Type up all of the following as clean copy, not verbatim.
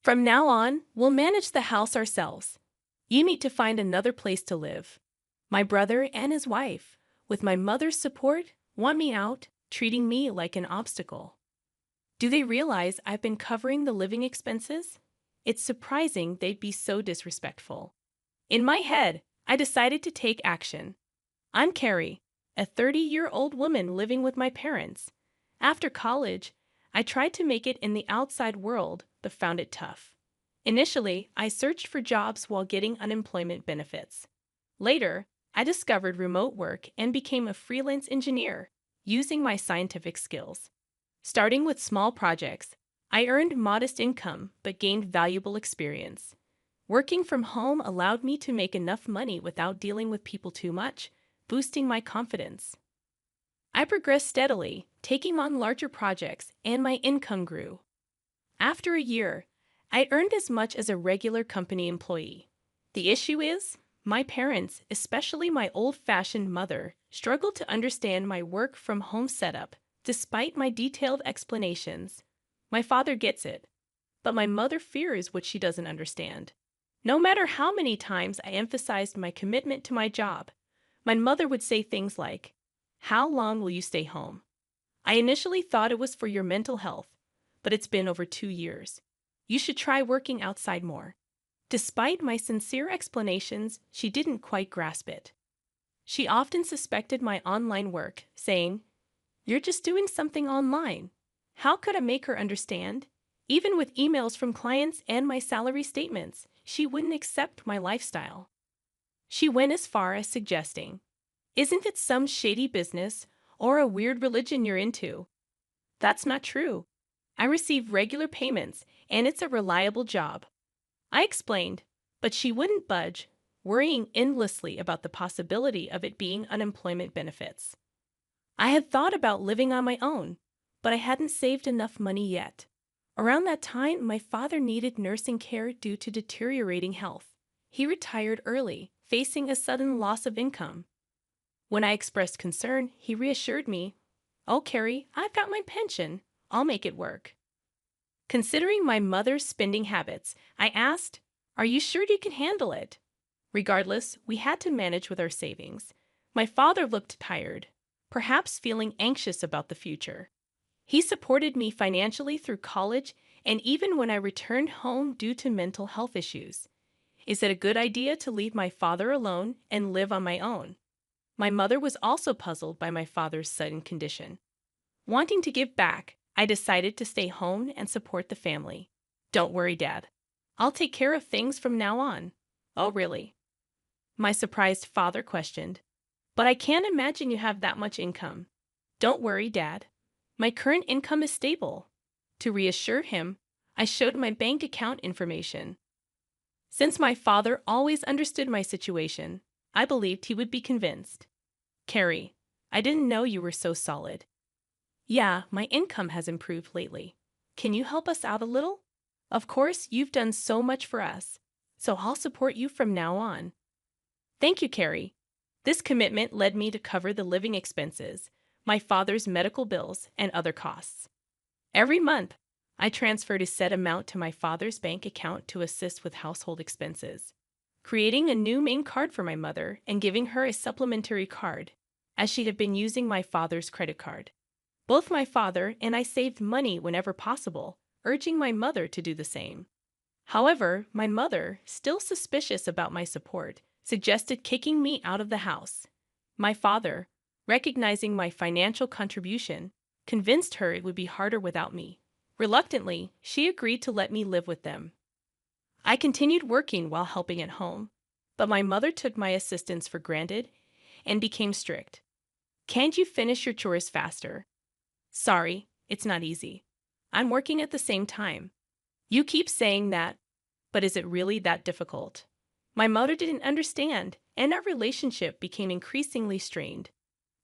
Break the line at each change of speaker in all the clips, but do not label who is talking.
From now on, we'll manage the house ourselves. You need to find another place to live. My brother and his wife, with my mother's support, want me out, treating me like an obstacle. Do they realize I've been covering the living expenses? It's surprising they'd be so disrespectful. In my head, I decided to take action. I'm Carrie, a 30-year-old woman living with my parents. After college, I tried to make it in the outside world, but found it tough. Initially, I searched for jobs while getting unemployment benefits. Later, I discovered remote work and became a freelance engineer, using my scientific skills. Starting with small projects, I earned modest income but gained valuable experience. Working from home allowed me to make enough money without dealing with people too much, boosting my confidence. I progressed steadily, taking on larger projects, and my income grew. After a year, I earned as much as a regular company employee. The issue is, my parents, especially my old-fashioned mother, struggled to understand my work-from-home setup, despite my detailed explanations. My father gets it, but my mother fears what she doesn't understand. No matter how many times I emphasized my commitment to my job, my mother would say things like, "How long will you stay home? I initially thought it was for your mental health, but it's been over 2 years. You should try working outside more." Despite my sincere explanations, she didn't quite grasp it. She often suspected my online work, saying, "You're just doing something online." How could I make her understand? Even with emails from clients and my salary statements, she wouldn't accept my lifestyle. She went as far as suggesting, "Isn't it some shady business or a weird religion you're into?" That's not true. I receive regular payments, and it's a reliable job. I explained, but she wouldn't budge, worrying endlessly about the possibility of it being unemployment benefits. I had thought about living on my own, but I hadn't saved enough money yet. Around that time, my father needed nursing care due to deteriorating health. He retired early, facing a sudden loss of income. When I expressed concern, he reassured me, "Oh, Carrie, I've got my pension. I'll make it work." Considering my mother's spending habits, I asked, "Are you sure you can handle it?" Regardless, we had to manage with our savings. My father looked tired, perhaps feeling anxious about the future. He supported me financially through college and even when I returned home due to mental health issues. Is it a good idea to leave my father alone and live on my own? My mother was also puzzled by my father's sudden condition. Wanting to give back, I decided to stay home and support the family. "Don't worry, Dad. I'll take care of things from now on." "Oh, really?" My surprised father questioned. "But I can't imagine you have that much income." "Don't worry, Dad. My current income is stable." To reassure him, I showed my bank account information. Since my father always understood my situation, I believed he would be convinced. "Carrie, I didn't know you were so solid." "Yeah, my income has improved lately. Can you help us out a little?" "Of course, you've done so much for us, so I'll support you from now on." Thank you, Carrie. This commitment led me to cover the living expenses, my father's medical bills, and other costs. Every month, I transferred a set amount to my father's bank account to assist with household expenses, creating a new main card for my mother and giving her a supplementary card, as she had been using my father's credit card. Both my father and I saved money whenever possible, urging my mother to do the same. However, my mother, still suspicious about my support, suggested kicking me out of the house. My father, recognizing my financial contribution, convinced her it would be harder without me. Reluctantly, she agreed to let me live with them. I continued working while helping at home, but my mother took my assistance for granted and became strict. "Can't you finish your chores faster?" "Sorry, it's not easy. I'm working at the same time." "You keep saying that, but is it really that difficult?" My mother didn't understand, and our relationship became increasingly strained.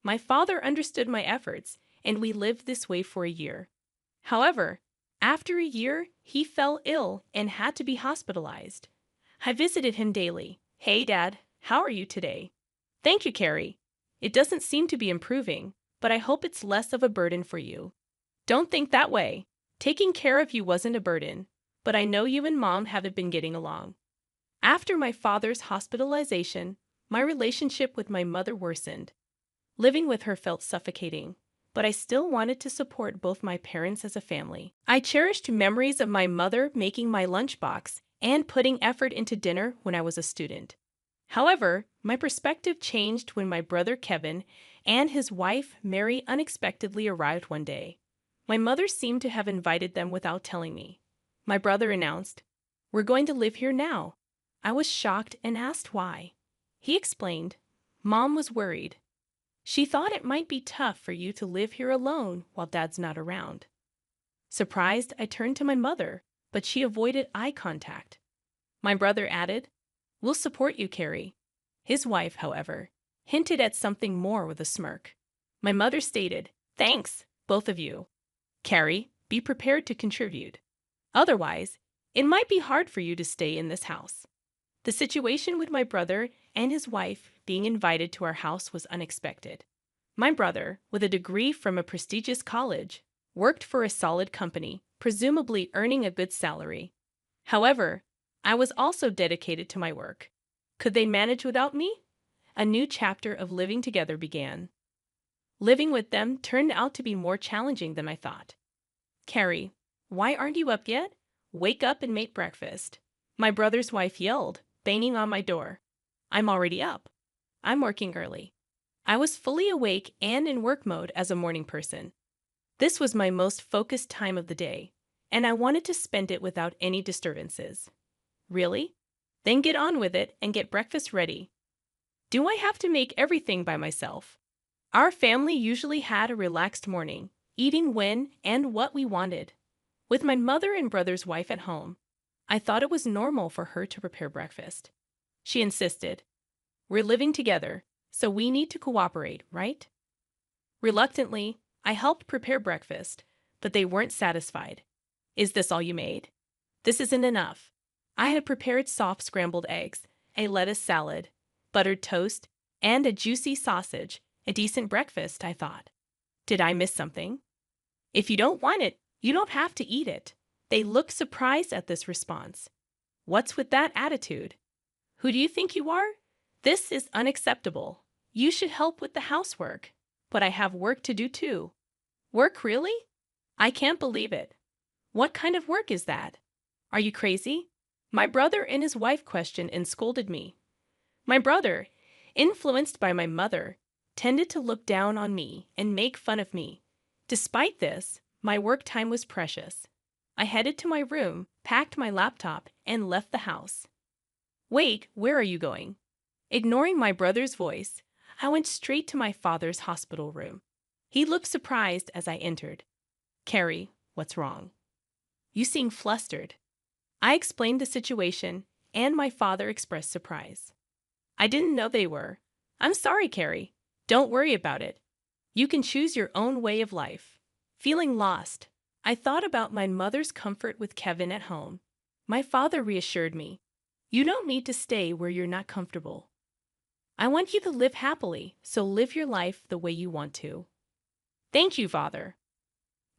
My father understood my efforts, and we lived this way for a year. However, after a year, he fell ill and had to be hospitalized. I visited him daily. "Hey, Dad, how are you today?" "Thank you, Carrie. It doesn't seem to be improving, but I hope it's less of a burden for you." "Don't think that way. Taking care of you wasn't a burden, but I know you and Mom haven't been getting along. After my father's hospitalization, my relationship with my mother worsened. Living with her felt suffocating, but I still wanted to support both my parents as a family. I cherished memories of my mother making my lunchbox and putting effort into dinner when I was a student. However, my perspective changed when my brother Kevin and his wife Mary unexpectedly arrived one day. My mother seemed to have invited them without telling me. My brother announced, "We're going to live here now." I was shocked and asked why. He explained, "Mom was worried. She thought it might be tough for you to live here alone while Dad's not around." Surprised, I turned to my mother, but she avoided eye contact. My brother added, "We'll support you, Carrie." His wife, however, hinted at something more with a smirk. My mother stated, "Thanks, both of you. Carrie, be prepared to contribute. Otherwise, it might be hard for you to stay in this house." The situation with my brother and his wife being invited to our house was unexpected. My brother, with a degree from a prestigious college, worked for a solid company, presumably earning a good salary. However, I was also dedicated to my work. Could they manage without me? A new chapter of living together began. Living with them turned out to be more challenging than I thought. "Carrie, why aren't you up yet? Wake up and make breakfast." My brother's wife yelled, banging on my door. "I'm already up. I'm working early." I was fully awake and in work mode as a morning person. This was my most focused time of the day, and I wanted to spend it without any disturbances. "Really? Then get on with it and get breakfast ready." Do I have to make everything by myself? Our family usually had a relaxed morning, eating when and what we wanted. With my mother and brother's wife at home, I thought it was normal for her to prepare breakfast. She insisted, "We're living together, so we need to cooperate, right?" Reluctantly, I helped prepare breakfast, but they weren't satisfied. "Is this all you made?" "This isn't enough." I had prepared soft scrambled eggs, a lettuce salad, buttered toast, and a juicy sausage, a decent breakfast, I thought. Did I miss something? "If you don't want it, you don't have to eat it." They looked surprised at this response. "What's with that attitude? Who do you think you are? This is unacceptable. You should help with the housework." "But I have work to do too." "Work, really? I can't believe it. What kind of work is that? Are you crazy?" My brother and his wife questioned and scolded me. My brother, influenced by my mother, tended to look down on me and make fun of me. Despite this, my work time was precious. I headed to my room, packed my laptop, and left the house. "Wait, where are you going?" Ignoring my brother's voice, I went straight to my father's hospital room. He looked surprised as I entered. "Carrie, what's wrong? You seem flustered." I explained the situation, and my father expressed surprise. "I didn't know they were. I'm sorry, Carrie. Don't worry about it. You can choose your own way of life." Feeling lost, I thought about my mother's comfort with Kevin at home. My father reassured me, "You don't need to stay where you're not comfortable. I want you to live happily, so live your life the way you want to." "Thank you, Father."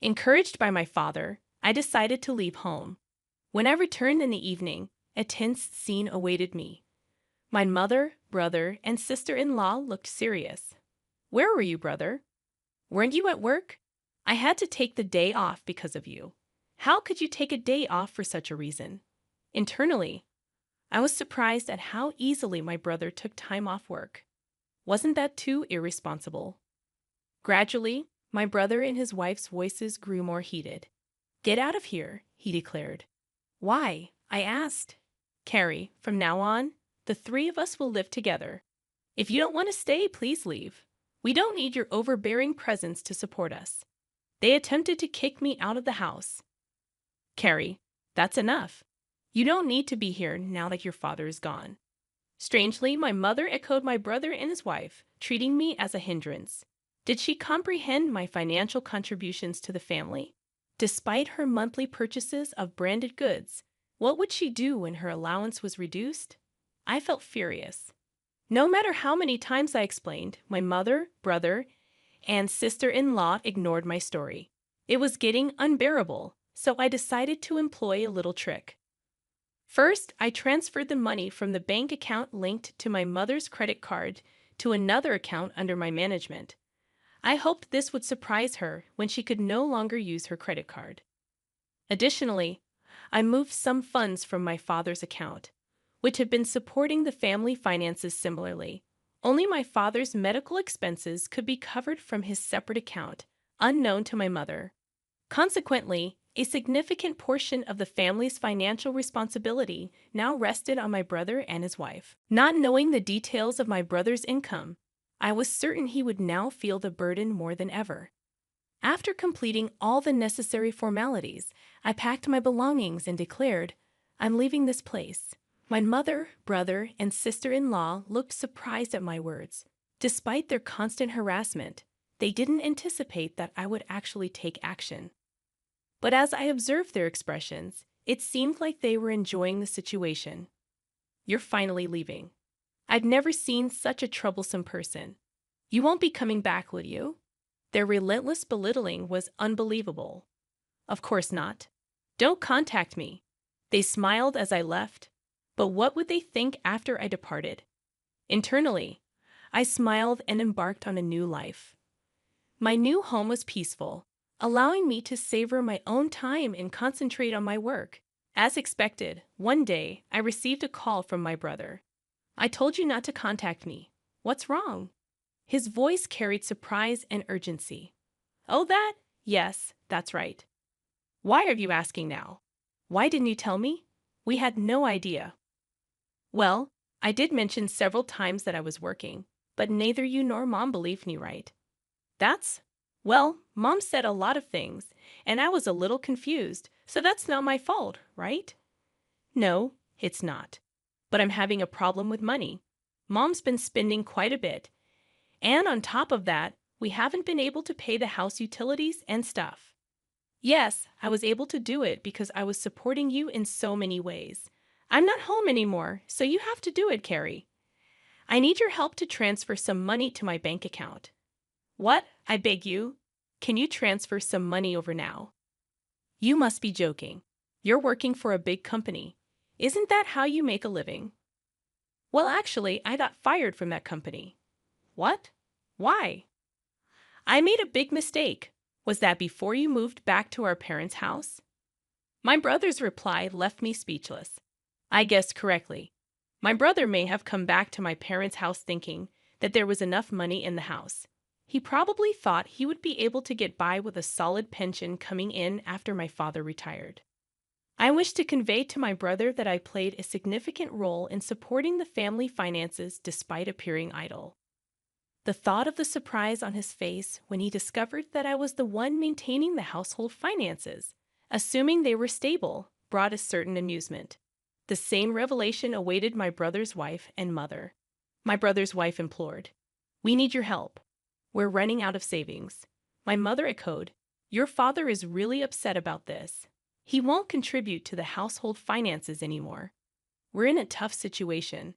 Encouraged by my father, I decided to leave home. When I returned in the evening, a tense scene awaited me. My mother, brother, and sister-in-law looked serious. "Where were you, brother? Weren't you at work? I had to take the day off because of you." "How could you take a day off for such a reason?" Internally, I was surprised at how easily my brother took time off work. Wasn't that too irresponsible? Gradually, my brother and his wife's voices grew more heated. "Get out of here," he declared. "Why?" I asked. "Carrie, from now on, the three of us will live together. If you don't want to stay, please leave. We don't need your overbearing presence to support us." They attempted to kick me out of the house. "Carrie, that's enough. You don't need to be here now that your father is gone." Strangely, my mother echoed my brother and his wife, treating me as a hindrance. Did she comprehend my financial contributions to the family? Despite her monthly purchases of branded goods, what would she do when her allowance was reduced? I felt furious. No matter how many times I explained, my mother, brother, and sister-in-law ignored my story. It was getting unbearable. so I decided to employ a little trick. First, I transferred the money from the bank account linked to my mother's credit card to another account under my management. I hoped this would surprise her when she could no longer use her credit card. Additionally, I moved some funds from my father's account, which had been supporting the family finances similarly. Only my father's medical expenses could be covered from his separate account, unknown to my mother. Consequently, a significant portion of the family's financial responsibility now rested on my brother and his wife. Not knowing the details of my brother's income, I was certain he would now feel the burden more than ever. After completing all the necessary formalities, I packed my belongings and declared, "I'm leaving this place." My mother, brother, and sister-in-law looked surprised at my words. Despite their constant harassment, they didn't anticipate that I would actually take action. But as I observed their expressions, it seemed like they were enjoying the situation. "You're finally leaving. I've never seen such a troublesome person. You won't be coming back, will you?" Their relentless belittling was unbelievable. "Of course not. Don't contact me." They smiled as I left, but what would they think after I departed? Internally, I smiled and embarked on a new life. My new home was peaceful, allowing me to savor my own time and concentrate on my work. As expected, one day I received a call from my brother. "I told you not to contact me. What's wrong?" His voice carried surprise and urgency. "Oh, that? Yes, that's right. Why are you asking now? Why didn't you tell me? We had no idea." "Well, I did mention several times that I was working, but neither you nor Mom believed me, right?" Well, Mom said a lot of things, and I was a little confused, so that's not my fault, right?" "No, it's not. But I'm having a problem with money. Mom's been spending quite a bit, and on top of that, we haven't been able to pay the house utilities and stuff." "Yes, I was able to do it because I was supporting you in so many ways. I'm not home anymore, so you have to do it, Carrie. I need your help to transfer some money to my bank account." "What? I beg you. Can you transfer some money over now?" "You must be joking. You're working for a big company. Isn't that how you make a living?" "Well, actually, I got fired from that company." "What? Why?" "I made a big mistake." "Was that before you moved back to our parents' house?" My brother's reply left me speechless. I guessed correctly. My brother may have come back to my parents' house thinking that there was enough money in the house. He probably thought he would be able to get by with a solid pension coming in after my father retired. I wish to convey to my brother that I played a significant role in supporting the family finances despite appearing idle. The thought of the surprise on his face when he discovered that I was the one maintaining the household finances, assuming they were stable, brought a certain amusement. The same revelation awaited my brother's wife and mother. My brother's wife implored, "We need your help. We're running out of savings." My mother echoed, "Your father is really upset about this. He won't contribute to the household finances anymore. We're in a tough situation.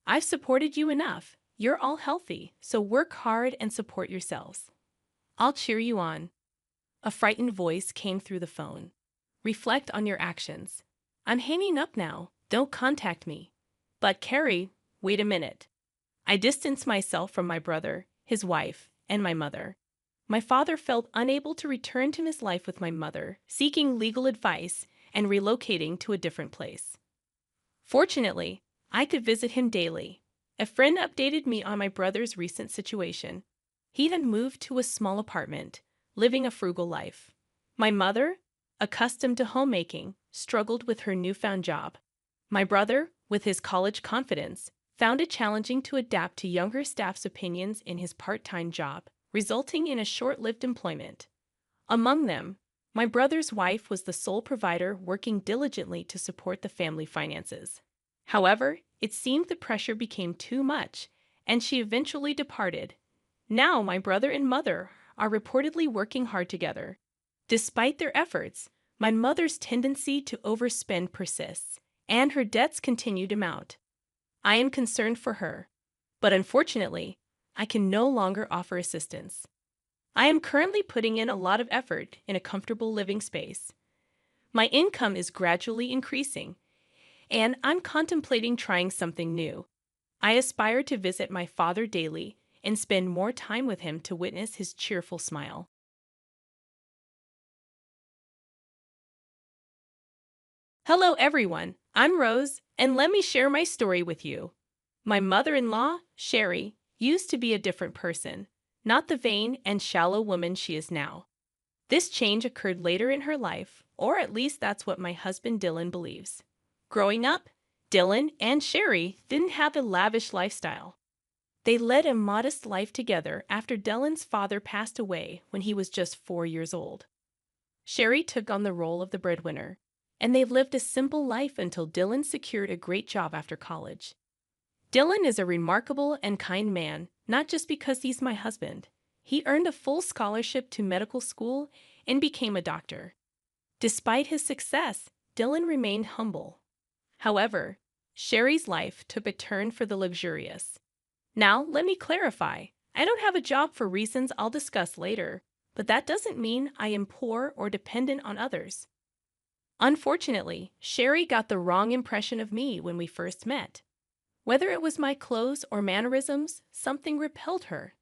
I've supported you enough. You're all healthy, so work hard and support yourselves. I'll cheer you on." A frightened voice came through the phone. "Reflect on your actions. I'm hanging up now. Don't contact me." "But Carrie, wait a minute." I distanced myself from my brother, his wife, and my mother. My father felt unable to return to his life with my mother, seeking legal advice and relocating to a different place. Fortunately, I could visit him daily. A friend updated me on my brother's recent situation. He had moved to a small apartment, living a frugal life. My mother, accustomed to homemaking, struggled with her newfound job. My brother, with his college confidence, found it challenging to adapt to younger staff's opinions in his part-time job, resulting in a short-lived employment. Among them, my brother's wife was the sole provider working diligently to support the family finances. However, it seemed the pressure became too much, and she eventually departed. Now my brother and mother are reportedly working hard together. Despite their efforts, my mother's tendency to overspend persists, and her debts continue to mount. I am concerned for her, but unfortunately, I can no longer offer assistance. I am currently putting in a lot of effort in a comfortable living space. My income is gradually increasing, and I'm contemplating trying something new. I aspire to visit my father daily and spend more time with him to witness his cheerful smile. Hello, everyone. I'm Rose, and let me share my story with you. My mother in law, Sherry, used to be a different person, not the vain and shallow woman she is now. This change occurred later in her life, or at least that's what my husband Dylan believes. Growing up, Dylan and Sherry didn't have a lavish lifestyle. They led a modest life together after Dylan's father passed away when he was just 4 years old. Sherry took on the role of the breadwinner, and they've lived a simple life until Dylan secured a great job after college. Dylan is a remarkable and kind man, not just because he's my husband. He earned a full scholarship to medical school and became a doctor. Despite his success, Dylan remained humble. However, Sherry's life took a turn for the luxurious. Now, let me clarify. I don't have a job for reasons I'll discuss later, but that doesn't mean I am poor or dependent on others. Unfortunately, Sherry got the wrong impression of me when we first met. Whether it was my clothes or mannerisms, something repelled her.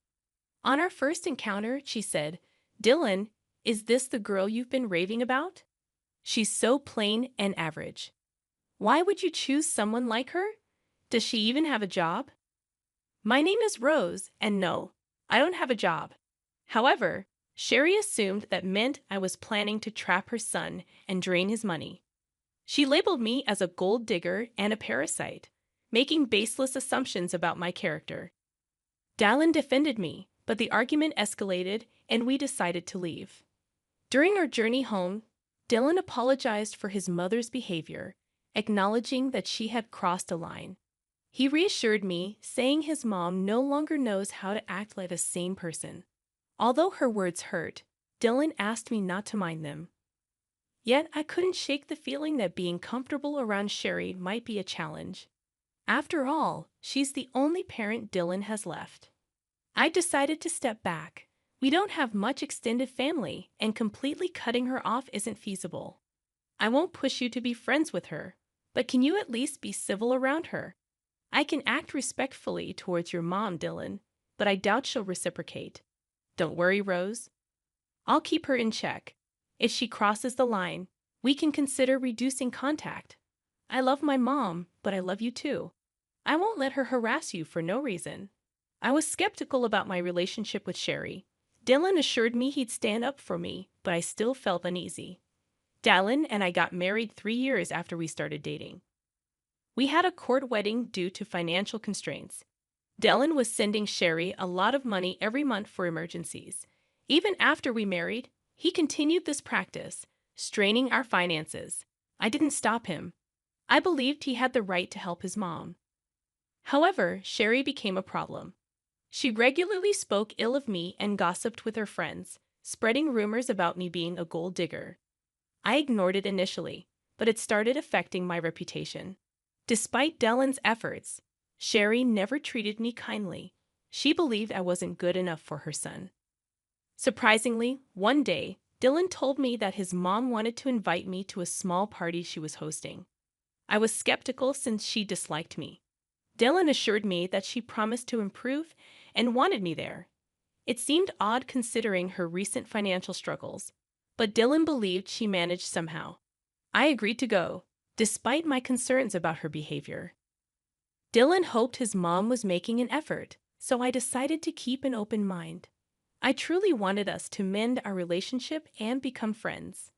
On our first encounter, she said, "Dylan, is this the girl you've been raving about? She's so plain and average. Why would you choose someone like her? Does she even have a job?" My name is Rose, and no, I don't have a job. However, Sherry assumed that meant I was planning to trap her son and drain his money. She labeled me as a gold digger and a parasite, making baseless assumptions about my character. Dallin defended me, but the argument escalated and we decided to leave. During our journey home, Dylan apologized for his mother's behavior, acknowledging that she had crossed a line. He reassured me, saying his mom no longer knows how to act like a sane person. Although her words hurt, Dylan asked me not to mind them. Yet I couldn't shake the feeling that being comfortable around Sherry might be a challenge. After all, she's the only parent Dylan has left. I decided to step back. We don't have much extended family, and completely cutting her off isn't feasible. I won't push you to be friends with her, but can you at least be civil around her? I can act respectfully towards your mom, Dylan, but I doubt she'll reciprocate. Don't worry, Rose. I'll keep her in check. If she crosses the line, we can consider reducing contact. I love my mom, but I love you too. I won't let her harass you for no reason. I was skeptical about my relationship with Sherry. Dylan assured me he'd stand up for me, but I still felt uneasy. Dylan and I got married 3 years after we started dating. We had a court wedding due to financial constraints. Dylan was sending Sherry a lot of money every month for emergencies. Even after we married, he continued this practice, straining our finances. I didn't stop him. I believed he had the right to help his mom. However, Sherry became a problem. She regularly spoke ill of me and gossiped with her friends, spreading rumors about me being a gold digger. I ignored it initially, but it started affecting my reputation. Despite Dylan's efforts, Sherry never treated me kindly. She believed I wasn't good enough for her son. Surprisingly, one day, Dylan told me that his mom wanted to invite me to a small party she was hosting. I was skeptical since she disliked me. Dylan assured me that she promised to improve and wanted me there. It seemed odd considering her recent financial struggles, but Dylan believed she managed somehow. I agreed to go, despite my concerns about her behavior. Dylan hoped his mom was making an effort, so I decided to keep an open mind. I truly wanted us to mend our relationship and become friends.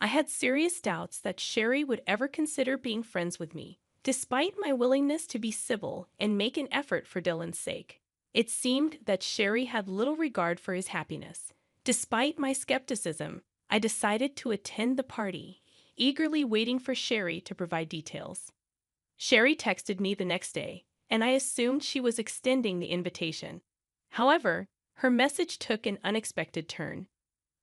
I had serious doubts that Sherry would ever consider being friends with me, despite my willingness to be civil and make an effort for Dylan's sake. It seemed that Sherry had little regard for his happiness. Despite my skepticism, I decided to attend the party, eagerly waiting for Sherry to provide details. Sherry texted me the next day, and I assumed she was extending the invitation. However, her message took an unexpected turn.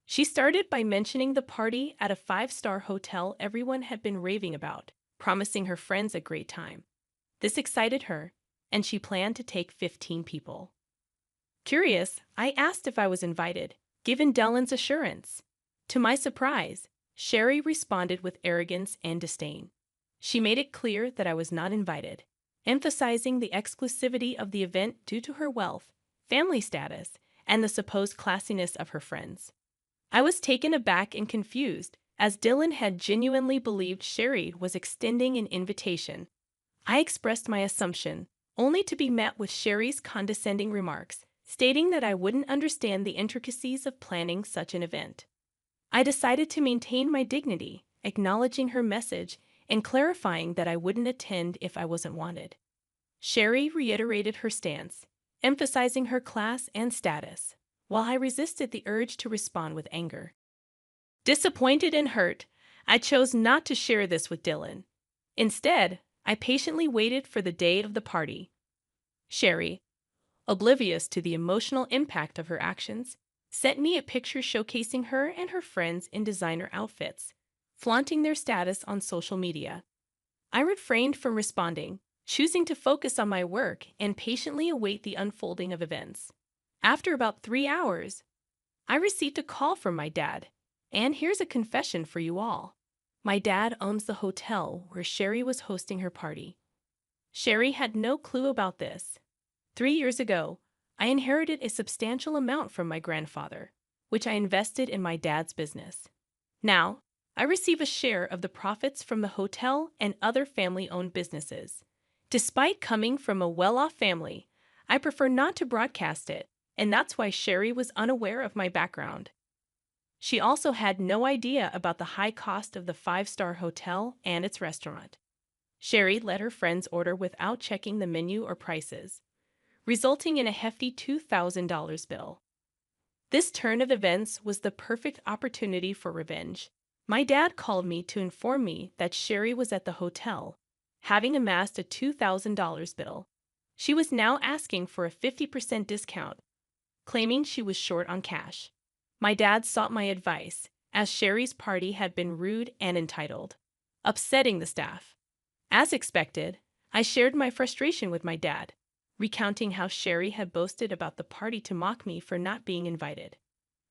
She started by mentioning the party at a 5-star hotel everyone had been raving about, promising her friends a great time. This excited her, and she planned to take 15 people. Curious, I asked if I was invited, given Dylan's assurance. To my surprise, Sherry responded with arrogance and disdain. She made it clear that I was not invited, emphasizing the exclusivity of the event due to her wealth, family status, and the supposed classiness of her friends. I was taken aback and confused, as Dylan had genuinely believed Sherry was extending an invitation. I expressed my assumption, only to be met with Sherry's condescending remarks, stating that I wouldn't understand the intricacies of planning such an event. I decided to maintain my dignity, acknowledging her message and clarifying that I wouldn't attend if I wasn't wanted. Sherry reiterated her stance, emphasizing her class and status, while I resisted the urge to respond with anger. Disappointed and hurt, I chose not to share this with Dylan. Instead, I patiently waited for the day of the party. Sherry, oblivious to the emotional impact of her actions, sent me a picture showcasing her and her friends in designer outfits, flaunting their status on social media. I refrained from responding, choosing to focus on my work and patiently await the unfolding of events. After about 3 hours, I received a call from my dad, and here's a confession for you all. My dad owns the hotel where Sherry was hosting her party. Sherry had no clue about this. 3 years ago, I inherited a substantial amount from my grandfather, which I invested in my dad's business. Now, I receive a share of the profits from the hotel and other family-owned businesses. Despite coming from a well-off family, I prefer not to broadcast it, and that's why Sherry was unaware of my background. She also had no idea about the high cost of the 5-star hotel and its restaurant. Sherry let her friends order without checking the menu or prices, resulting in a hefty $2,000 bill. This turn of events was the perfect opportunity for revenge. My dad called me to inform me that Sherry was at the hotel, having amassed a $2,000 bill. She was now asking for a 50% discount, claiming she was short on cash. My dad sought my advice, as Sherry's party had been rude and entitled, upsetting the staff. As expected, I shared my frustration with my dad, recounting how Sherry had boasted about the party to mock me for not being invited.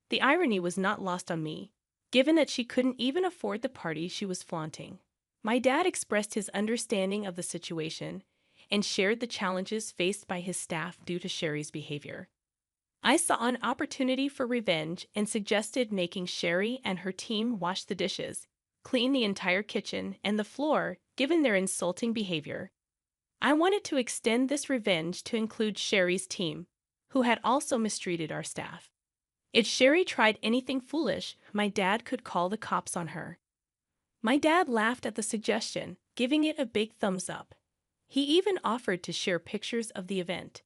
The irony was not lost on me, given that she couldn't even afford the party she was flaunting. My dad expressed his understanding of the situation and shared the challenges faced by his staff due to Sherry's behavior. I saw an opportunity for revenge and suggested making Sherry and her team wash the dishes, clean the entire kitchen and the floor, given their insulting behavior. I wanted to extend this revenge to include Sherry's team, who had also mistreated our staff. If Sherry tried anything foolish, my dad could call the cops on her. My dad laughed at the suggestion, giving it a big thumbs up. He even offered to share pictures of the event.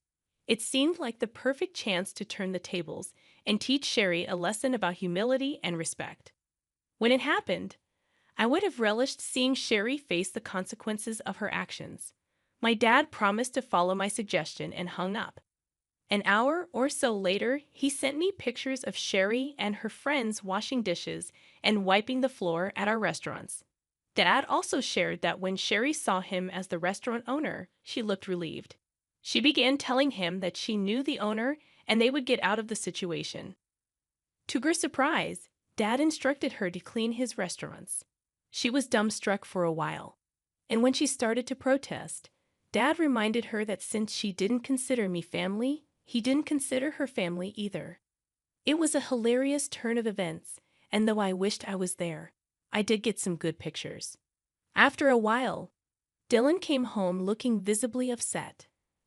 It seemed like the perfect chance to turn the tables and teach Sherry a lesson about humility and respect. When it happened, I would have relished seeing Sherry face the consequences of her actions. My dad promised to follow my suggestion and hung up. An hour or so later, he sent me pictures of Sherry and her friends washing dishes and wiping the floor at our restaurants. Dad also shared that when Sherry saw him as the restaurant owner, she looked relieved. She began telling him that she knew the owner and they would get out of the situation. To her surprise, Dad instructed her to clean his restaurants. She was dumbstruck for a while, and when she started to protest, Dad reminded her that since she didn't consider me family, he didn't consider her family either. It was a hilarious turn of events, and though I wished I was there, I did get some good pictures. After a while, Dylan came home looking visibly upset.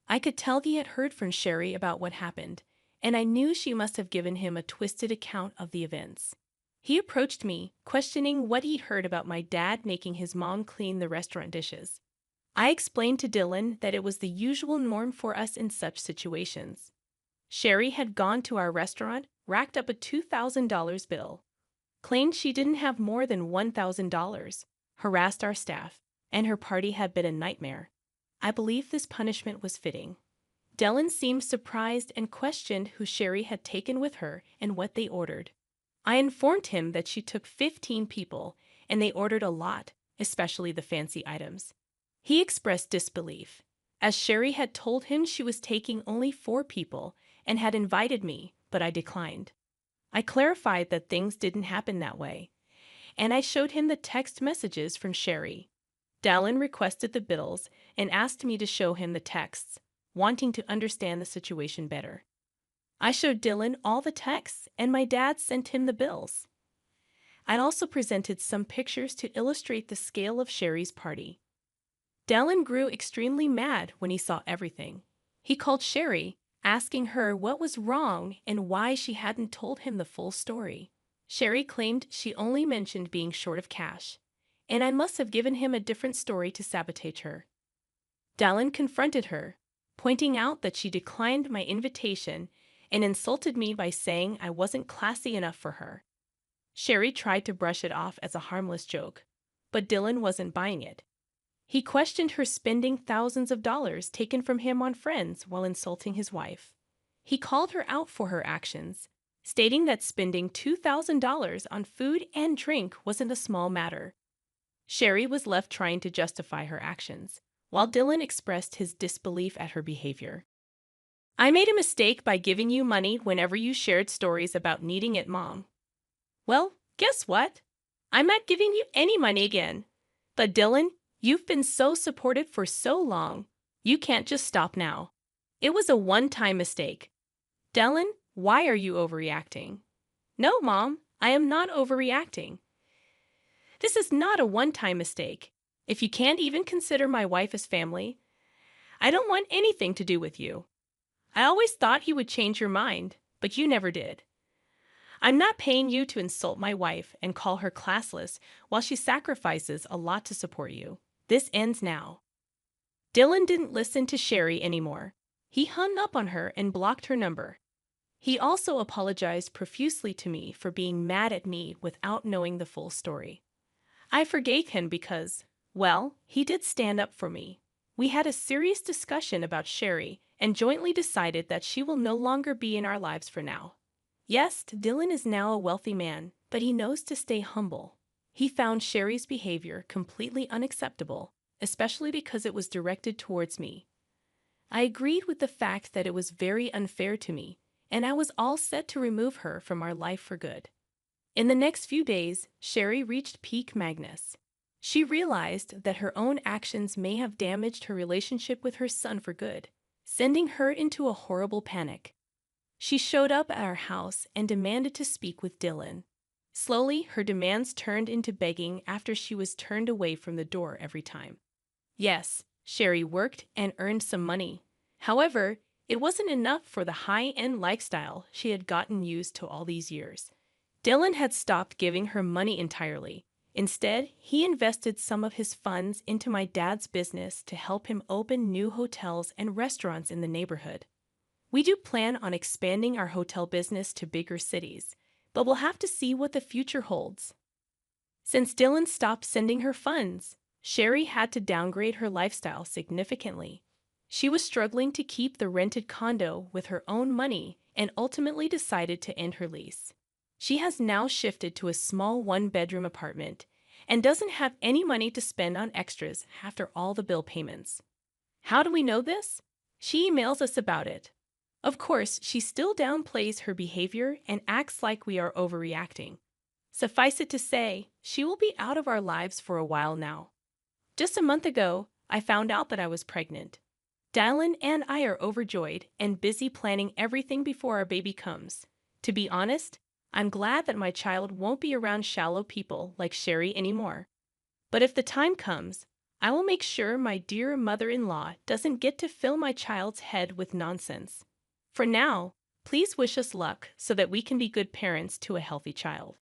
I could tell he had heard from Sherry about what happened, and I knew she must have given him a twisted account of the events. He approached me, questioning what he'd heard about my dad making his mom clean the restaurant dishes. I explained to Dylan that it was the usual norm for us in such situations. Sherry had gone to our restaurant, racked up a $2,000 bill, claimed she didn't have more than $1,000, harassed our staff, and her party had been a nightmare. I believe this punishment was fitting. Dylan seemed surprised and questioned who Sherry had taken with her and what they ordered. I informed him that she took 15 people, and they ordered a lot, especially the fancy items. He expressed disbelief, as Sherry had told him she was taking only 4 people and had invited me, but I declined. I clarified that things didn't happen that way, and I showed him the text messages from Sherry. Dallin requested the bills and asked me to show him the texts, wanting to understand the situation better. I showed Dylan all the texts, and my dad sent him the bills. I also presented some pictures to illustrate the scale of Sherry's party. Dallin grew extremely mad when he saw everything. He called Sherry, asking her what was wrong and why she hadn't told him the full story. Sherry claimed she only mentioned being short of cash, and I must have given him a different story to sabotage her. Dallin confronted her, pointing out that she declined my invitation and insulted me by saying I wasn't classy enough for her. Sherry tried to brush it off as a harmless joke, but Dylan wasn't buying it. He questioned her spending thousands of dollars taken from him on friends while insulting his wife. He called her out for her actions, stating that spending $2,000 on food and drink wasn't a small matter. Sherry was left trying to justify her actions, while Dylan expressed his disbelief at her behavior. I made a mistake by giving you money whenever you shared stories about needing it, Mom. Well, guess what? I'm not giving you any money again. But Dylan, you've been so supportive for so long. You can't just stop now. It was a one-time mistake. Dylan, why are you overreacting? No, Mom, I am not overreacting. This is not a one-time mistake. If you can't even consider my wife as family, I don't want anything to do with you. I always thought you would change your mind, but you never did. I'm not paying you to insult my wife and call her classless while she sacrifices a lot to support you. This ends now. Dylan didn't listen to Sherry anymore. He hung up on her and blocked her number. He also apologized profusely to me for being mad at me without knowing the full story. I forgave him because, well, he did stand up for me. We had a serious discussion about Sherry and jointly decided that she will no longer be in our lives for now. Yes, Dylan is now a wealthy man, but he knows to stay humble. He found Sherry's behavior completely unacceptable, especially because it was directed towards me. I agreed with the fact that it was very unfair to me, and I was all set to remove her from our life for good. In the next few days, Sherry reached peak madness. She realized that her own actions may have damaged her relationship with her son for good, sending her into a horrible panic. She showed up at our house and demanded to speak with Dylan. Slowly, her demands turned into begging after she was turned away from the door every time. Yes, Sherry worked and earned some money. However, it wasn't enough for the high-end lifestyle she had gotten used to all these years. Dylan had stopped giving her money entirely. Instead, he invested some of his funds into my dad's business to help him open new hotels and restaurants in the neighborhood. We do plan on expanding our hotel business to bigger cities, but we'll have to see what the future holds. Since Dylan stopped sending her funds, Sherry had to downgrade her lifestyle significantly. She was struggling to keep the rented condo with her own money and ultimately decided to end her lease. She has now shifted to a small one-bedroom apartment and doesn't have any money to spend on extras after all the bill payments. How do we know this? She emails us about it. Of course, she still downplays her behavior and acts like we are overreacting. Suffice it to say, she will be out of our lives for a while now. Just a month ago, I found out that I was pregnant. Dylan and I are overjoyed and busy planning everything before our baby comes. To be honest, I'm glad that my child won't be around shallow people like Sherry anymore. But if the time comes, I will make sure my dear mother-in-law doesn't get to fill my child's head with nonsense. For now, please wish us luck so that we can be good parents to a healthy child.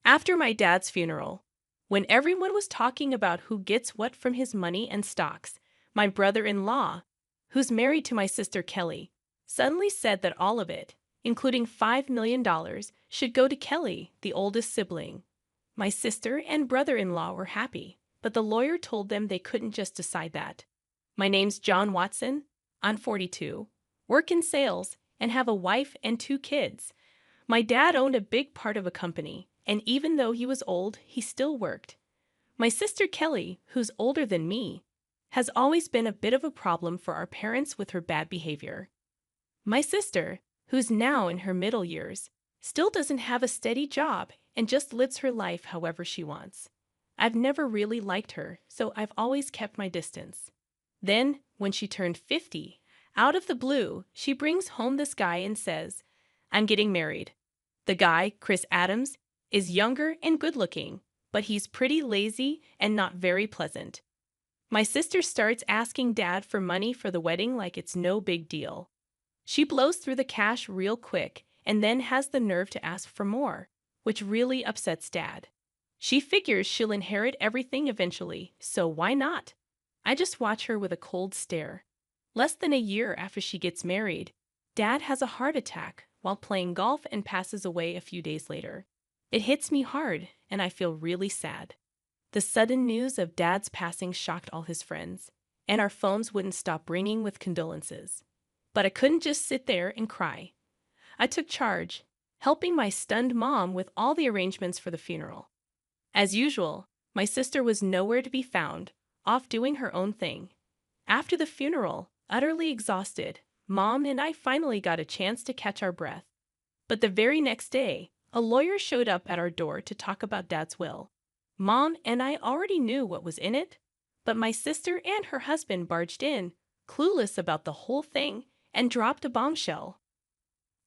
After my dad's funeral, when everyone was talking about who gets what from his money and stocks, my brother-in-law, who's married to my sister Kelly, suddenly said that all of it, including $5 million, should go to Kelly, the oldest sibling. My sister and brother-in-law were happy, but the lawyer told them they couldn't just decide that. My name's John Watson. I'm 42, work in sales, and have a wife and 2 kids. My dad owned a big part of a company, and even though he was old, he still worked. My sister Kelly, who's older than me, has always been a bit of a problem for our parents with her bad behavior. My sister, who's now in her middle years, still doesn't have a steady job and just lives her life however she wants. I've never really liked her, so I've always kept my distance. Then, when she turned 50, out of the blue, she brings home this guy and says, "I'm getting married." The guy, Chris Adams, is younger and good-looking, but he's pretty lazy and not very pleasant. My sister starts asking Dad for money for the wedding like it's no big deal. She blows through the cash real quick and then has the nerve to ask for more, which really upsets Dad. She figures she'll inherit everything eventually, so why not? I just watch her with a cold stare. Less than a year after she gets married, Dad has a heart attack while playing golf and passes away a few days later. It hits me hard, and I feel really sad. The sudden news of Dad's passing shocked all his friends, and our phones wouldn't stop ringing with condolences. But I couldn't just sit there and cry. I took charge, helping my stunned mom with all the arrangements for the funeral. As usual, my sister was nowhere to be found, off doing her own thing. After the funeral, utterly exhausted, Mom and I finally got a chance to catch our breath. But the very next day, a lawyer showed up at our door to talk about Dad's will. Mom and I already knew what was in it, but my sister and her husband barged in, clueless about the whole thing, and dropped a bombshell.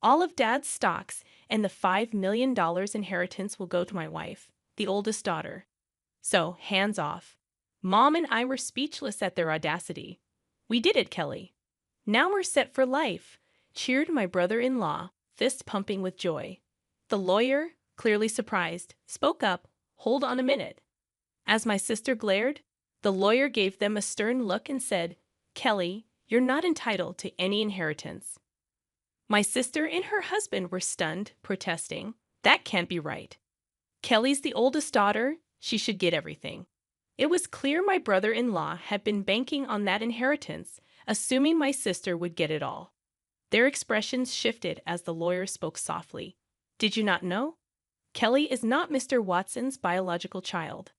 All of Dad's stocks and the $5 million inheritance will go to my wife, the oldest daughter. So, hands off. Mom and I were speechless at their audacity. "We did it, Kelly. Now we're set for life," cheered my brother-in-law, fist pumping with joy. The lawyer, clearly surprised, spoke up, "Hold on a minute." As my sister glared, the lawyer gave them a stern look and said, "Kelly, you're not entitled to any inheritance." My sister and her husband were stunned, protesting, "That can't be right. Kelly's the oldest daughter, she should get everything." It was clear my brother-in-law had been banking on that inheritance, assuming my sister would get it all. Their expressions shifted as the lawyer spoke softly. "Did you not know? Kelly is not Mr. Watson's biological child."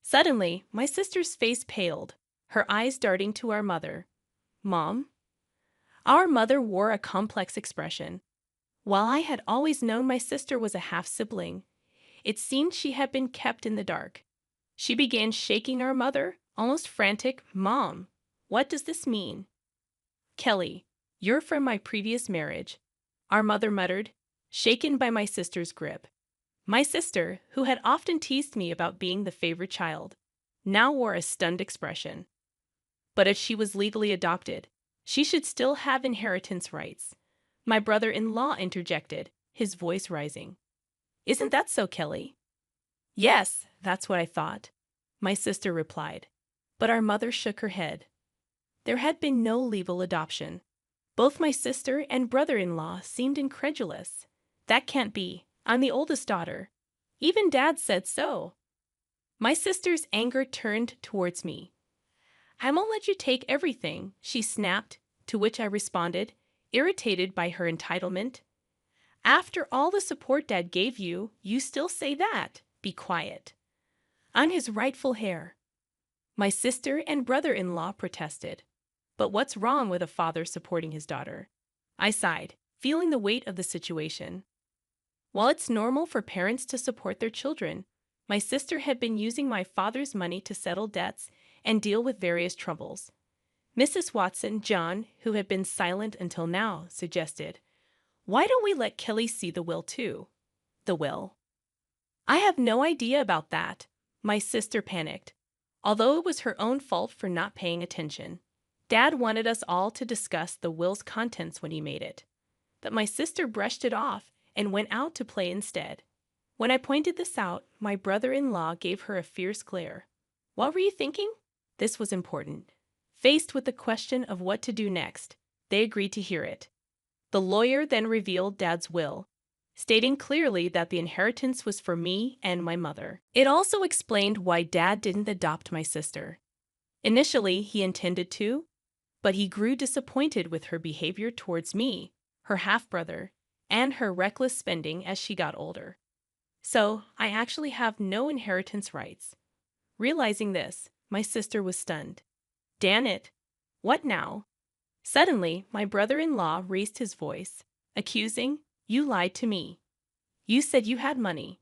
Suddenly, my sister's face paled, her eyes darting to our mother. "Mom?" Our mother wore a complex expression. While I had always known my sister was a half-sibling, it seemed she had been kept in the dark. She began shaking our mother, almost frantic. "Mom, what does this mean?" "Kelly, you're from my previous marriage," our mother muttered, shaken by my sister's grip. My sister, who had often teased me about being the favorite child, now wore a stunned expression. "But if she was legally adopted, she should still have inheritance rights," my brother-in-law interjected, his voice rising. "Isn't that so, Kelly?" "Yes, that's what I thought," my sister replied. But our mother shook her head. There had been no legal adoption. Both my sister and brother-in-law seemed incredulous. "That can't be. I'm the oldest daughter. Even Dad said so." My sister's anger turned towards me. "I won't let you take everything," she snapped, to which I responded, irritated by her entitlement. "After all the support Dad gave you, you still say that. Be quiet." "I'm his rightful heir." My sister and brother-in-law protested. But what's wrong with a father supporting his daughter? I sighed, feeling the weight of the situation. While it's normal for parents to support their children, my sister had been using my father's money to settle debts and deal with various troubles. Mrs. Watson, John, who had been silent until now, suggested, "Why don't we let Kelly see the will too?" "The will?" "I have no idea about that," my sister panicked, although it was her own fault for not paying attention. Dad wanted us all to discuss the will's contents when he made it. But my sister brushed it off and went out to play instead. When I pointed this out, my brother-in-law gave her a fierce glare. "What were you thinking?" This was important. Faced with the question of what to do next, they agreed to hear it. The lawyer then revealed Dad's will, stating clearly that the inheritance was for me and my mother. It also explained why Dad didn't adopt my sister. Initially, he intended to, but he grew disappointed with her behavior towards me, her half-brother, and her reckless spending as she got older. So, I actually have no inheritance rights. Realizing this, my sister was stunned. "Damn it! What now?" Suddenly, my brother-in-law raised his voice. accusing, "You lied to me. You said you had money."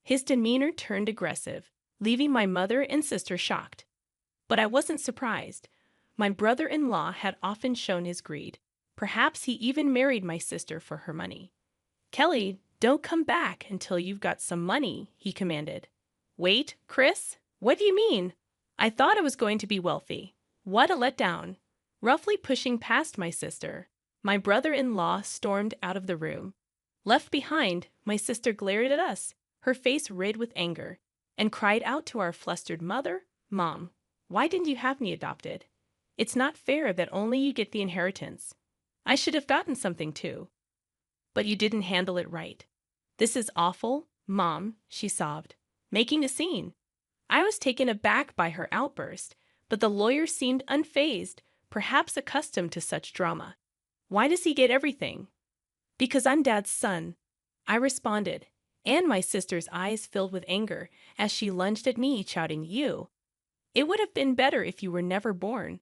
His demeanor turned aggressive, leaving my mother and sister shocked. But I wasn't surprised. My brother-in-law had often shown his greed. Perhaps he even married my sister for her money. "Kelly, don't come back until you've got some money," he commanded. "Wait, Chris? What do you mean? I thought I was going to be wealthy. What a letdown." Roughly pushing past my sister, my brother-in-law stormed out of the room. Left behind, my sister glared at us, her face red with anger, and cried out to our flustered mother, "Mom, why didn't you have me adopted? It's not fair that only you get the inheritance. I should have gotten something too. But you didn't handle it right. This is awful, Mom," she sobbed, making a scene. I was taken aback by her outburst, but the lawyer seemed unfazed, perhaps accustomed to such drama. "Why does he get everything?" "Because I'm Dad's son," I responded, and my sister's eyes filled with anger as she lunged at me, shouting, "You! It would have been better if you were never born."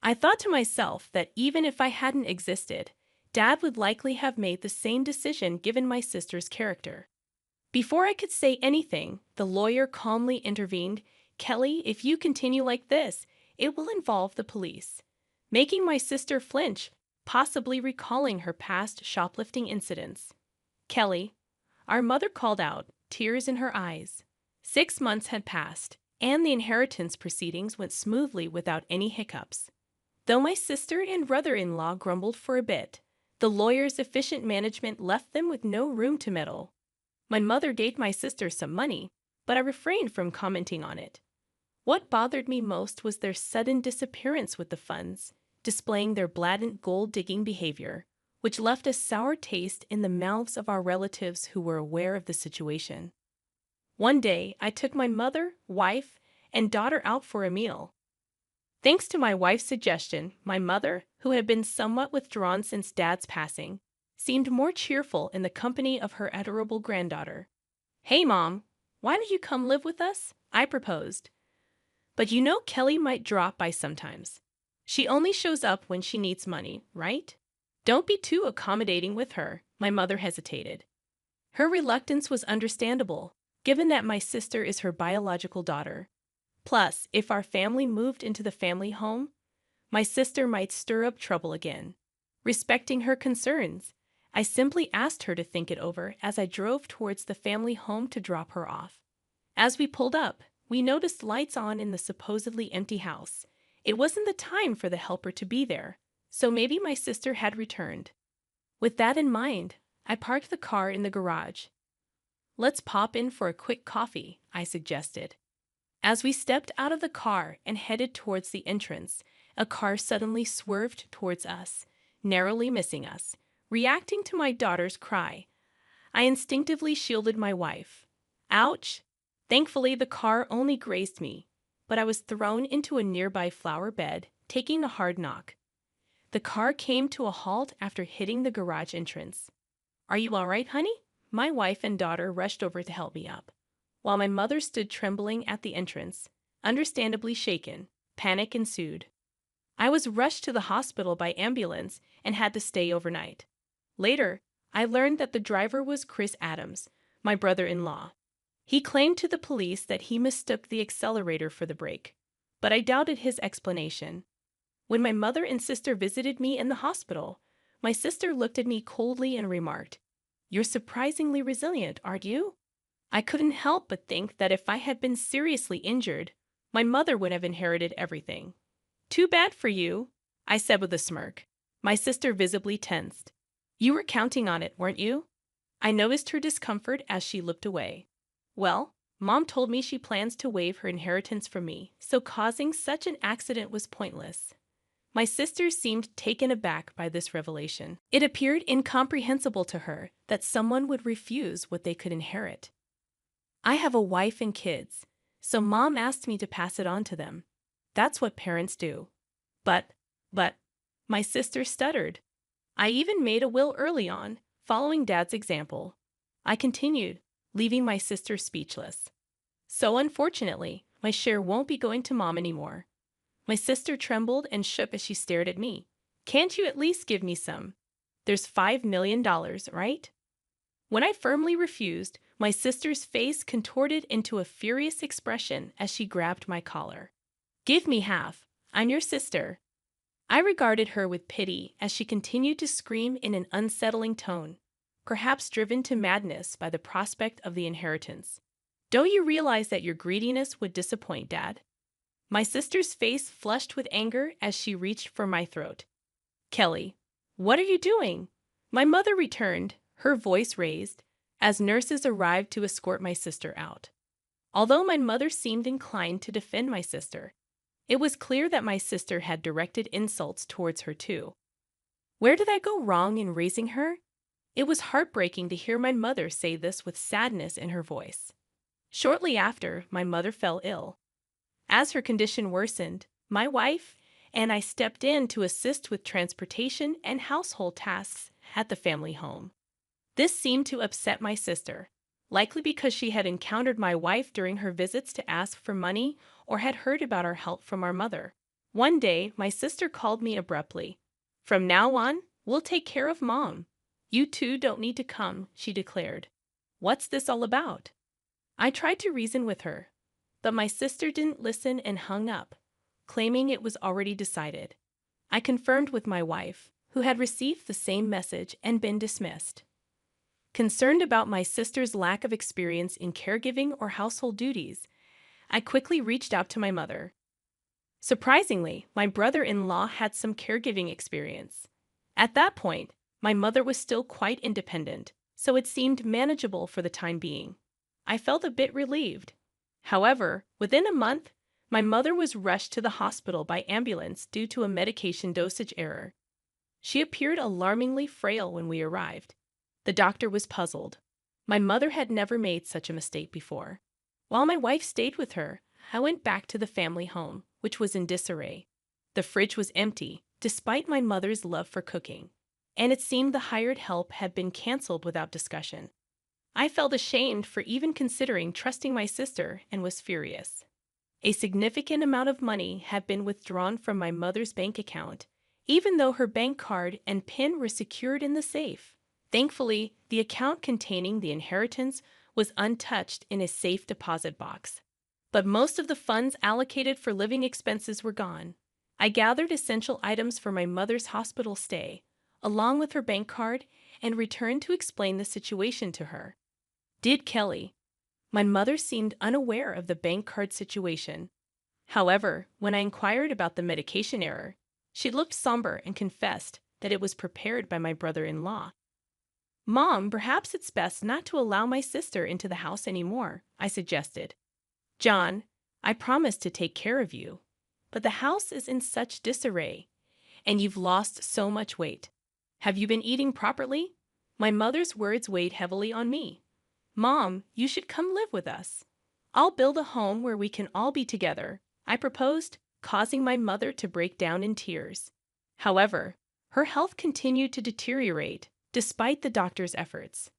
I thought to myself that even if I hadn't existed, Dad would likely have made the same decision given my sister's character. Before I could say anything, the lawyer calmly intervened. "Kelly, if you continue like this, it will involve the police," making my sister flinch, possibly recalling her past shoplifting incidents. "Kelly," our mother called out, tears in her eyes. 6 months had passed, and the inheritance proceedings went smoothly without any hiccups. Though my sister and brother-in-law grumbled for a bit, the lawyer's efficient management left them with no room to meddle. My mother gave my sister some money, but I refrained from commenting on it. What bothered me most was their sudden disappearance with the funds, displaying their blatant gold-digging behavior, which left a sour taste in the mouths of our relatives who were aware of the situation. One day, I took my mother, wife, and daughter out for a meal. Thanks to my wife's suggestion, my mother, who had been somewhat withdrawn since Dad's passing, seemed more cheerful in the company of her adorable granddaughter. "Hey, Mom, why don't you come live with us?" I proposed. "But you know Kelly might drop by sometimes. She only shows up when she needs money, right? Don't be too accommodating with her," my mother hesitated. Her reluctance was understandable, given that my sister is her biological daughter. Plus, if our family moved into the family home, my sister might stir up trouble again. Respecting her concerns, I simply asked her to think it over as I drove towards the family home to drop her off. As we pulled up, we noticed lights on in the supposedly empty house. It wasn't the time for the helper to be there, so maybe my sister had returned. With that in mind, I parked the car in the garage. "Let's pop in for a quick coffee," I suggested. As we stepped out of the car and headed towards the entrance, a car suddenly swerved towards us, narrowly missing us. Reacting to my daughter's cry, I instinctively shielded my wife. Ouch! Thankfully, the car only grazed me, but I was thrown into a nearby flower bed, taking a hard knock. The car came to a halt after hitting the garage entrance. "Are you all right, honey?" My wife and daughter rushed over to help me up, while my mother stood trembling at the entrance, understandably shaken. Panic ensued. I was rushed to the hospital by ambulance and had to stay overnight. Later, I learned that the driver was Chris Adams, my brother-in-law. He claimed to the police that he mistook the accelerator for the brake, but I doubted his explanation. When my mother and sister visited me in the hospital, my sister looked at me coldly and remarked, "You're surprisingly resilient, aren't you?" I couldn't help but think that if I had been seriously injured, my mother would have inherited everything. "Too bad for you," I said with a smirk. My sister visibly tensed. "You were counting on it, weren't you?" I noticed her discomfort as she looked away. "Well, Mom told me she plans to waive her inheritance from me, so causing such an accident was pointless." My sister seemed taken aback by this revelation. It appeared incomprehensible to her that someone would refuse what they could inherit. "I have a wife and kids, so Mom asked me to pass it on to them. That's what parents do." But, my sister stuttered. "I even made a will early on, following Dad's example." I continued, leaving my sister speechless. "So unfortunately, my share won't be going to Mom anymore." My sister trembled and shook as she stared at me. "Can't you at least give me some?" There's $5 million, right? When I firmly refused, my sister's face contorted into a furious expression as she grabbed my collar. Give me half. I'm your sister. I regarded her with pity as she continued to scream in an unsettling tone, perhaps driven to madness by the prospect of the inheritance. Don't you realize that your greediness would disappoint, Dad? My sister's face flushed with anger as she reached for my throat. Kelly, what are you doing? My mother returned, her voice raised, as nurses arrived to escort my sister out. Although my mother seemed inclined to defend my sister, it was clear that my sister had directed insults towards her too. Where did I go wrong in raising her? It was heartbreaking to hear my mother say this with sadness in her voice. Shortly after, my mother fell ill. As her condition worsened, my wife and I stepped in to assist with transportation and household tasks at the family home. This seemed to upset my sister, likely because she had encountered my wife during her visits to ask for money or had heard about our help from our mother. One day, my sister called me abruptly. From now on, we'll take care of Mom. You two don't need to come, she declared. What's this all about? I tried to reason with her, but my sister didn't listen and hung up, claiming it was already decided. I confirmed with my wife, who had received the same message and been dismissed. Concerned about my sister's lack of experience in caregiving or household duties, I quickly reached out to my mother. Surprisingly, my brother-in-law had some caregiving experience. At that point, my mother was still quite independent, so it seemed manageable for the time being. I felt a bit relieved. However, within a month, my mother was rushed to the hospital by ambulance due to a medication dosage error. She appeared alarmingly frail when we arrived. The doctor was puzzled. My mother had never made such a mistake before. While my wife stayed with her, I went back to the family home, which was in disarray. The fridge was empty, despite my mother's love for cooking, and it seemed the hired help had been canceled without discussion. I felt ashamed for even considering trusting my sister and was furious. A significant amount of money had been withdrawn from my mother's bank account, even though her bank card and PIN were secured in the safe. Thankfully, the account containing the inheritance was untouched in a safe deposit box. But most of the funds allocated for living expenses were gone. I gathered essential items for my mother's hospital stay, along with her bank card, and returned to explain the situation to her. Did Kelly? My mother seemed unaware of the bank card situation. However, when I inquired about the medication error, she looked somber and confessed that it was prepared by my brother-in-law. Mom, perhaps it's best not to allow my sister into the house anymore, I suggested. John, I promised to take care of you, but the house is in such disarray, and you've lost so much weight. Have you been eating properly? My mother's words weighed heavily on me. Mom, you should come live with us. I'll build a home where we can all be together, I proposed, causing my mother to break down in tears. However, her health continued to deteriorate, despite the doctor's efforts.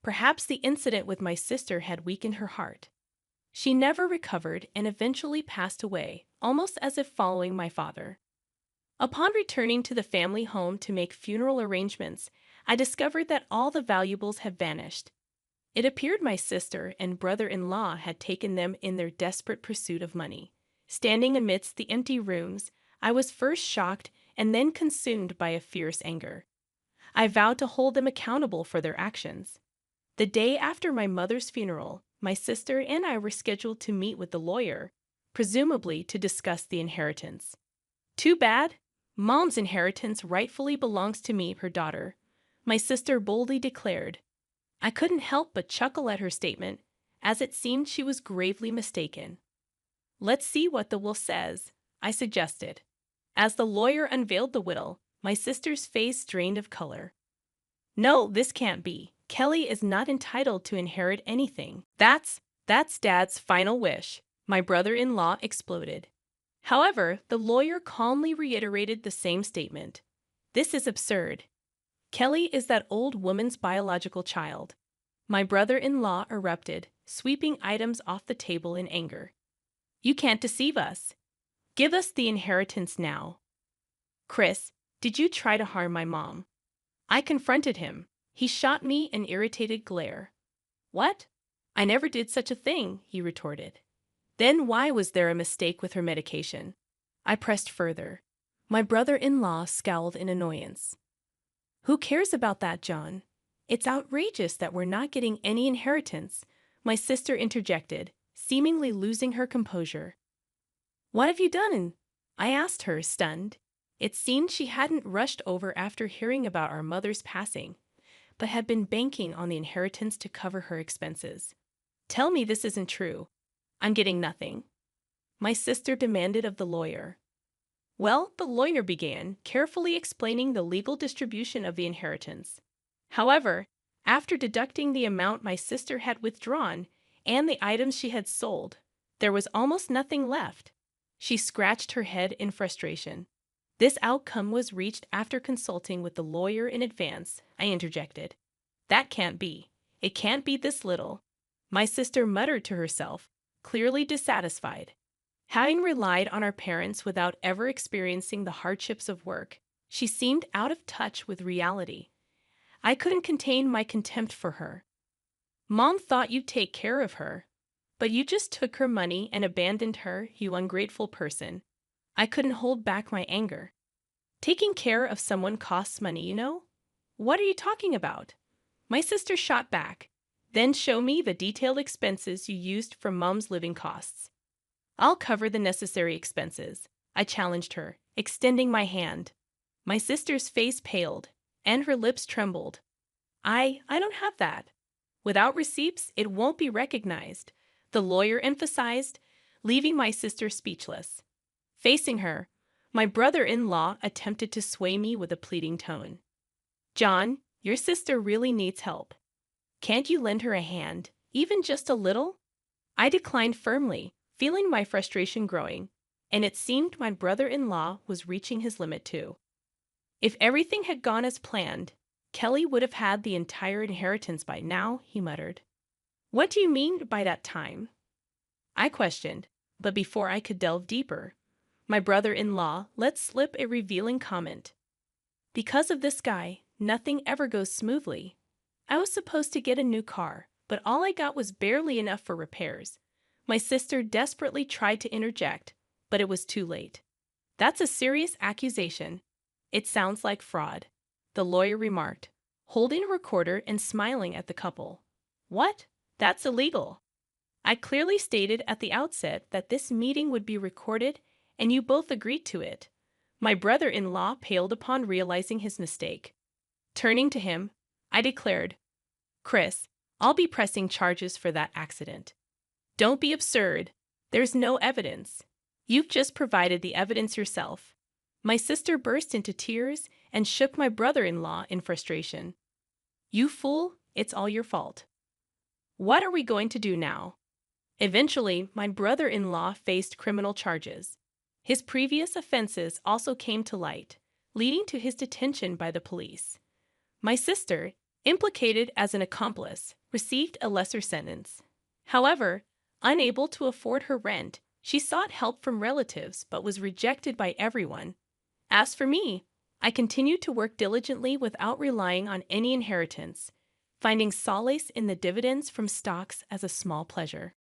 Perhaps the incident with my sister had weakened her heart. She never recovered and eventually passed away, almost as if following my father. Upon returning to the family home to make funeral arrangements, I discovered that all the valuables had vanished. It appeared my sister and brother-in-law had taken them in their desperate pursuit of money. Standing amidst the empty rooms, I was first shocked and then consumed by a fierce anger. I vowed to hold them accountable for their actions. The day after my mother's funeral, my sister and I were scheduled to meet with the lawyer, presumably to discuss the inheritance. Too bad. Mom's inheritance rightfully belongs to me, her daughter, my sister boldly declared. I couldn't help but chuckle at her statement, as it seemed she was gravely mistaken. Let's see what the will says, I suggested. As the lawyer unveiled the will, my sister's face drained of color. No, this can't be. Kelly is not entitled to inherit anything. That's Dad's final wish, my brother-in-law exploded. However, the lawyer calmly reiterated the same statement. This is absurd. Kelly is that old woman's biological child. My brother-in-law erupted, sweeping items off the table in anger. You can't deceive us. Give us the inheritance now. Chris, did you try to harm my mom? I confronted him. He shot me an irritated glare. What? I never did such a thing, he retorted. Then why was there a mistake with her medication? I pressed further. My brother-in-law scowled in annoyance. Who cares about that, John? It's outrageous that we're not getting any inheritance, my sister interjected, seemingly losing her composure. What have you done? I asked her, stunned. It seemed she hadn't rushed over after hearing about our mother's passing, but had been banking on the inheritance to cover her expenses. Tell me this isn't true. I'm getting nothing, my sister demanded of the lawyer. Well, the lawyer began, carefully explaining the legal distribution of the inheritance. However, after deducting the amount my sister had withdrawn and the items she had sold, there was almost nothing left. She scratched her head in frustration. This outcome was reached after consulting with the lawyer in advance, I interjected. That can't be. It can't be this little, my sister muttered to herself, clearly dissatisfied. Having relied on our parents without ever experiencing the hardships of work, she seemed out of touch with reality. I couldn't contain my contempt for her. Mom thought you'd take care of her, but you just took her money and abandoned her, you ungrateful person. I couldn't hold back my anger. Taking care of someone costs money, you know? What are you talking about? My sister shot back. Then show me the detailed expenses you used for Mom's living costs. I'll cover the necessary expenses, I challenged her, extending my hand. My sister's face paled, and her lips trembled. I don't have that. Without receipts, it won't be recognized, the lawyer emphasized, leaving my sister speechless. Facing her, my brother-in-law attempted to sway me with a pleading tone. John, your sister really needs help. Can't you lend her a hand, even just a little? I declined firmly, feeling my frustration growing, and it seemed my brother-in-law was reaching his limit too. If everything had gone as planned, Kelly would have had the entire inheritance by now, he muttered. What do you mean by that time? I questioned, but before I could delve deeper, my brother-in-law let slip a revealing comment. Because of this guy, nothing ever goes smoothly. I was supposed to get a new car, but all I got was barely enough for repairs. My sister desperately tried to interject, but it was too late. That's a serious accusation. It sounds like fraud, the lawyer remarked, holding a recorder and smiling at the couple. What? That's illegal. I clearly stated at the outset that this meeting would be recorded, and you both agreed to it. My brother-in-law paled upon realizing his mistake. Turning to him, I declared, Chris, I'll be pressing charges for that accident. Don't be absurd. There's no evidence. You've just provided the evidence yourself. My sister burst into tears and shook my brother-in-law in frustration. You fool, it's all your fault. What are we going to do now? Eventually, my brother-in-law faced criminal charges. His previous offenses also came to light, leading to his detention by the police. My sister, implicated as an accomplice, received a lesser sentence. However, unable to afford her rent, she sought help from relatives but was rejected by everyone. As for me, I continued to work diligently without relying on any inheritance, finding solace in the dividends from stocks as a small pleasure.